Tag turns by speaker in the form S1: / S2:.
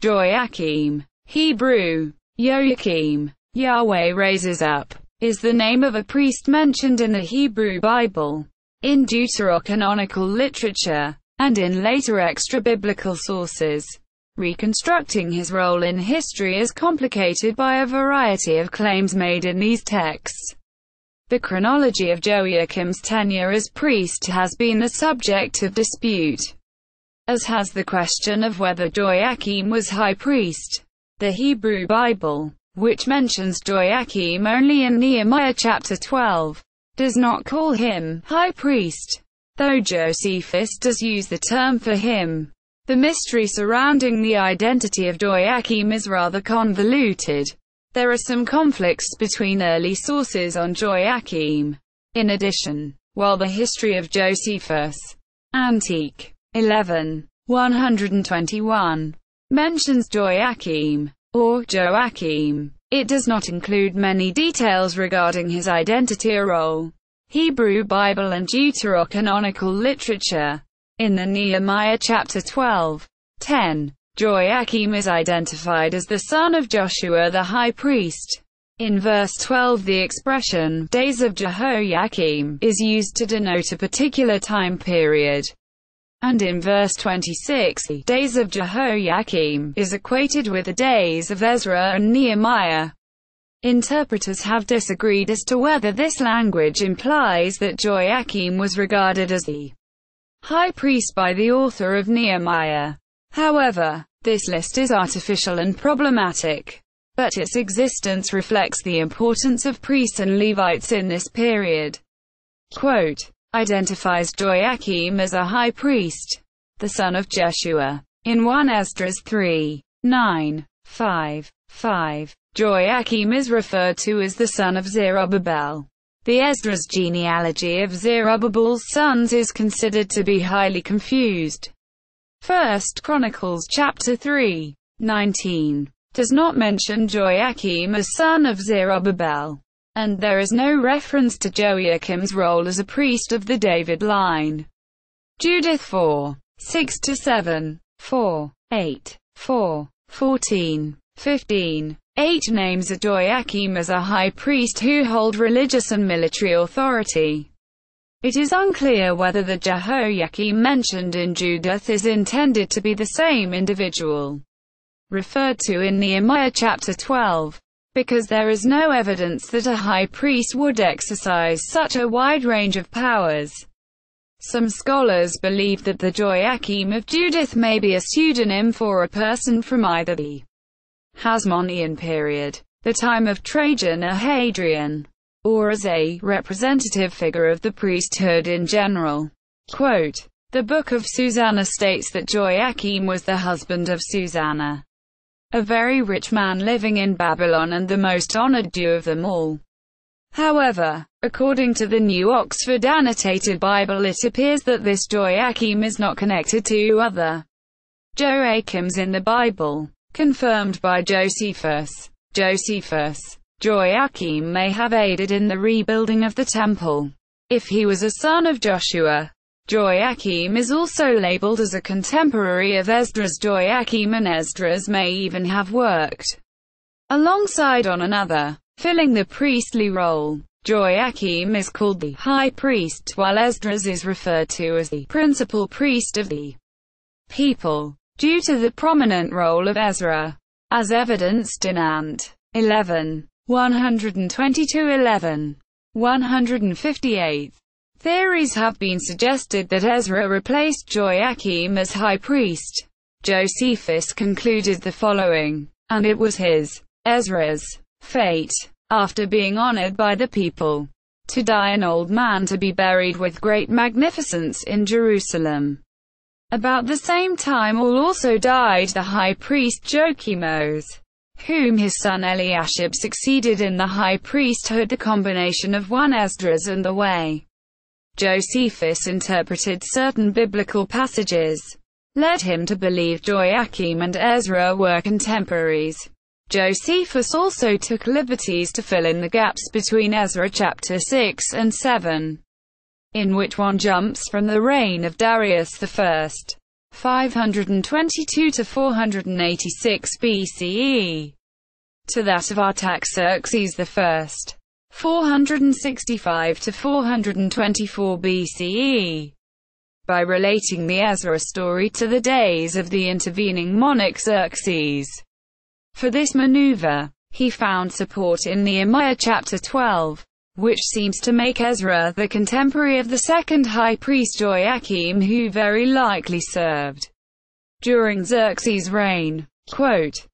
S1: Joiakim, Hebrew, Yōyāqîm, Yahweh raises up, is the name of a priest mentioned in the Hebrew Bible, in deuterocanonical literature, and in later extra-biblical sources. Reconstructing his role in history is complicated by a variety of claims made in these texts. The chronology of Joiakim's tenure as priest has been the subject of dispute, as has the question of whether Joiakim was high priest. The Hebrew Bible, which mentions Joiakim only in Nehemiah chapter 12, does not call him high priest, though Josephus does use the term for him. The mystery surrounding the identity of Joiakim is rather convoluted. There are some conflicts between early sources on Joiakim. In addition, while the history of Josephus, Antiq, 11-121, mentions Joiakim, or Joacim, it does not include many details regarding his identity or role. Hebrew Bible and deuterocanonical literature. In the Nehemiah chapter 12:10, Joiakim is identified as the son of Joshua the high priest. In verse 12 the expression, days of Jehoiakim, is used to denote a particular time period. And in verse 26, the days of Jehoiakim is equated with the days of Ezra and Nehemiah. Interpreters have disagreed as to whether this language implies that Joiakim was regarded as the high priest by the author of Nehemiah. However, this list is artificial and problematic, but its existence reflects the importance of priests and Levites in this period. Quote, identifies Joiakim as a high priest, the son of Jeshua. In 1 Esdras 3:9-5, Joiakim is referred to as the son of Zerubbabel. The Esdras genealogy of Zerubbabel's sons is considered to be highly confused. 1 Chronicles chapter 3:19 does not mention Joiakim as son of Zerubbabel, and there is no reference to Joiakim's role as a priest of the David line. Judith 4:6-7, 4:8, 4:14, 15. 8 names a Joiakim as a high priest who hold religious and military authority. It is unclear whether the Jehoiakim mentioned in Judith is intended to be the same individual referred to in Nehemiah chapter 12, because there is no evidence that a high priest would exercise such a wide range of powers. Some scholars believe that the Joiakim of Judith may be a pseudonym for a person from either the Hasmonean period, the time of Trajan or Hadrian, or as a representative figure of the priesthood in general. Quote, the Book of Susanna states that Joiakim was the husband of Susanna, a very rich man living in Babylon and the most honored Jew of them all. However, according to the New Oxford Annotated Bible, it appears that this Joiakim is not connected to other Joachims in the Bible, confirmed by Josephus. Joiakim may have aided in the rebuilding of the temple. If he was a son of Joshua, Joiakim is also labeled as a contemporary of Esdras. Joiakim and Esdras may even have worked alongside on another, filling the priestly role. Joiakim is called the high priest, while Esdras is referred to as the principal priest of the people, due to the prominent role of Ezra, as evidenced in Ant. 11-122-11, 158. Theories have been suggested that Ezra replaced Joiakim as high priest. Josephus concluded the following, and it was his, Ezra's, fate, after being honored by the people, to die an old man to be buried with great magnificence in Jerusalem. About the same time also died the high priest Joachim, whom his son Eliashib succeeded in the high priesthood. The combination of 1 Esdras and the way Josephus interpreted certain biblical passages led him to believe Joiakim and Ezra were contemporaries. Josephus also took liberties to fill in the gaps between Ezra chapter 6 and 7. In which one jumps from the reign of Darius I 522 to 486 BCE, to that of Artaxerxes I, 465 to 424 BCE. By relating the Ezra story to the days of the intervening monarch Xerxes. For this maneuver, he found support in Nehemiah chapter 12, which seems to make Ezra the contemporary of the second high priest Joiakim, who very likely served during Xerxes' reign. Quote,